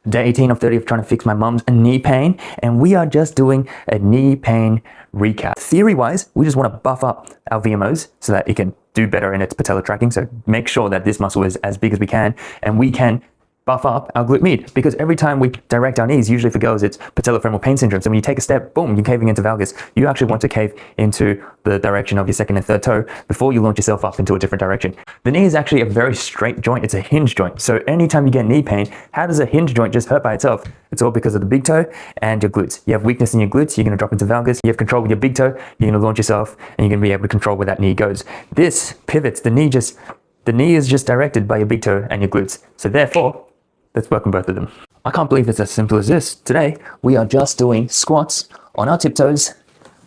Day 18 of 30 of trying to fix my mum's knee pain, and we are just doing a knee pain recap. Theory-wise, we just want to buff up our VMOs so that it can do better in its patella tracking. So make sure that this muscle is as big as we can, and we can buff up our glute med, because every time we direct our knees, usually for girls it's patellofemoral pain syndrome. So when you take a step, boom, you're caving into valgus. You actually want to cave into the direction of your second and third toe before you launch yourself up into a different direction. The knee is actually a very straight joint. It's a hinge joint. So anytime you get knee pain, how does a hinge joint just hurt by itself? It's all because of the big toe and your glutes. You have weakness in your glutes, you're going to drop into valgus. You have control with your big toe, you're going to launch yourself, and you're going to be able to control where that knee goes. This pivots. The knee is just directed by your big toe and your glutes. So therefore, let's work on both of them. I can't believe it's as simple as this. Today, we are just doing squats on our tiptoes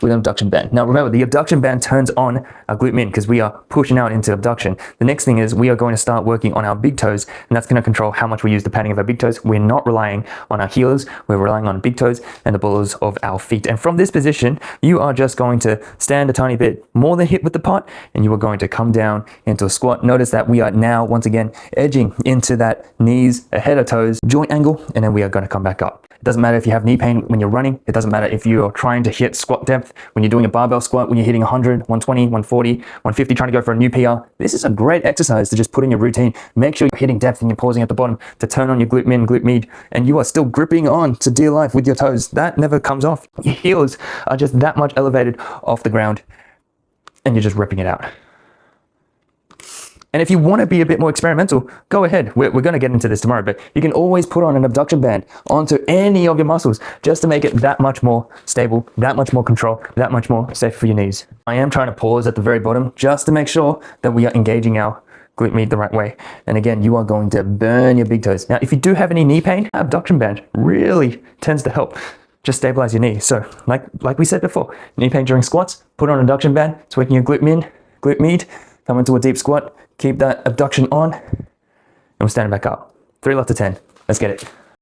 with an abduction band. Now remember, the abduction band turns on our glute med because we are pushing out into abduction. The next thing is we are going to start working on our big toes, and that's going to control how much we use the padding of our big toes. We're not relying on our heelers, we're relying on big toes and the balls of our feet. And from this position, you are just going to stand a tiny bit more than hip with the pot, and you are going to come down into a squat. Notice that we are now, once again, edging into that knees ahead of toes joint angle, and then we are going to come back up. It doesn't matter if you have knee pain when you're running. It doesn't matter if you're trying to hit squat depth when you're doing a barbell squat, when you're hitting 100, 120, 140, 150, trying to go for a new PR. This is a great exercise to just put in your routine. Make sure you're hitting depth and you're pausing at the bottom to turn on your glute min, glute med, and you are still gripping on to dear life with your toes. That never comes off. Your heels are just that much elevated off the ground, and you're just ripping it out. And if you want to be a bit more experimental, go ahead. We're going to get into this tomorrow, but you can always put on an abduction band onto any of your muscles just to make it that much more stable, that much more control, that much more safe for your knees. I am trying to pause at the very bottom just to make sure that we are engaging our glute med the right way. And again, you are going to burn your big toes. Now, if you do have any knee pain, abduction band really tends to help just stabilize your knee. So like we said before, knee pain during squats, put on an abduction band, it's working your glute min, glute med, come into a deep squat, keep that abduction on, and we're standing back up. 3 left to 10. Let's get it.